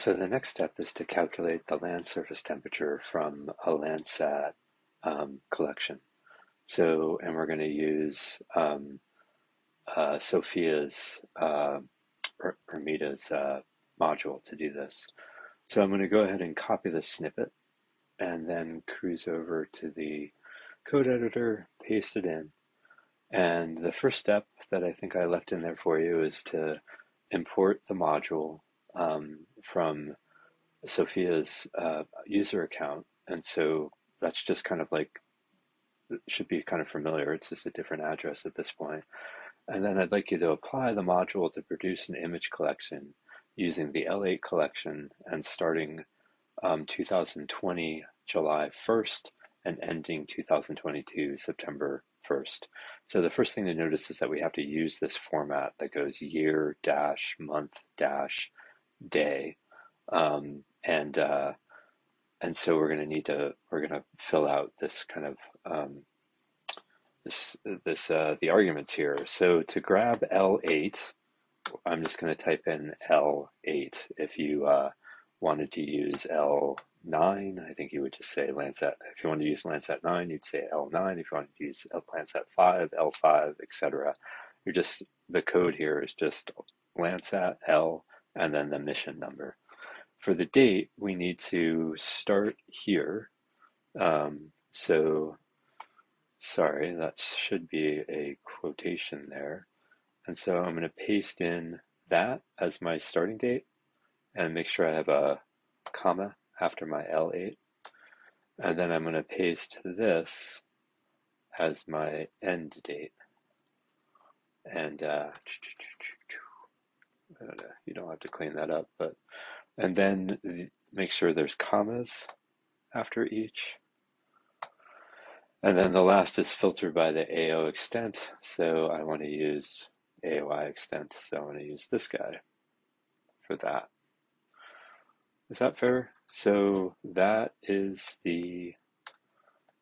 So the next step is to calculate the land surface temperature from a Landsat collection. So, and we're going to use Sophia's or Mita's module to do this. So I'm going to go ahead and copy this snippet and then cruise over to the code editor, paste it in. And the first step that I think I left in there for you is to import the module from Sophia's user account. And so that's just kind of like, it should be kind of familiar. It's just a different address at this point. And then I'd like you to apply the module to produce an image collection using the L8 collection and starting 2020 July 1st and ending 2022 September 1st. So the first thing to notice is that we have to use this format that goes year dash month dash day. And so we're going to fill out this kind of the arguments here. So to grab L8, I'm just going to type in L8. If you wanted to use L9, I think you would just say Landsat. If you want to use Landsat 9, you'd say L9. If you want to use Landsat 5, L5, etc. The code here is just Landsat L and then the mission number. For the date, we need to start here. Sorry, that should be a quotation there. And so I'm going to paste in that as my starting date and make sure I have a comma after my L8. And then I'm going to paste this as my end date. And you don't have to clean that up, and then make sure there's commas after each. And then the last is filtered by the AO extent. So I want to use AOI extent. So I'm going to use this guy for that. Is that fair? So that is the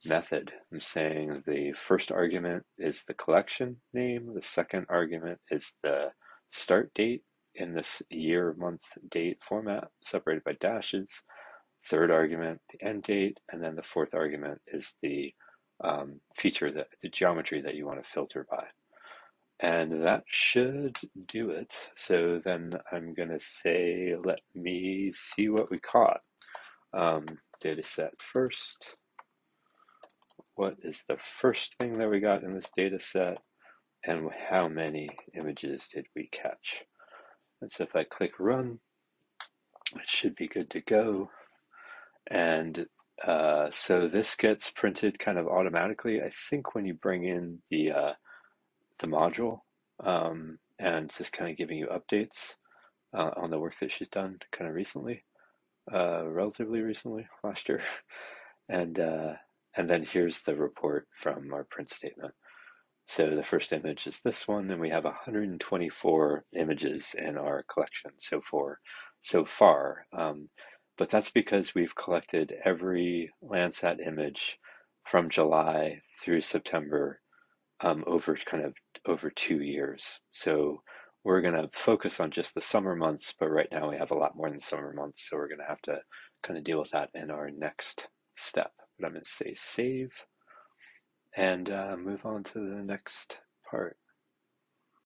method. I'm saying the first argument is the collection name. The second argument is the start date in this year, month, date format separated by dashes. Third argument, the end date. And then the fourth argument is the feature, the geometry that you want to filter by. And that should do it. So then I'm going to say, let me see what we caught. Data set first. What is the first thing that we got in this data set? And how many images did we catch? And so if I click run, it should be good to go. And so this gets printed kind of automatically. I think when you bring in the module and just kind of giving you updates on the work that she's done kind of recently, relatively recently, last year. And then here's the report from our print statement. So the first image is this one, and we have 124 images in our collection so far. But that's because we've collected every Landsat image from July through September over 2 years. So we're going to focus on just the summer months, but right now we have a lot more than summer months, so we're going to have to kind of deal with that in our next step. But I'm going to say save and move on to the next part.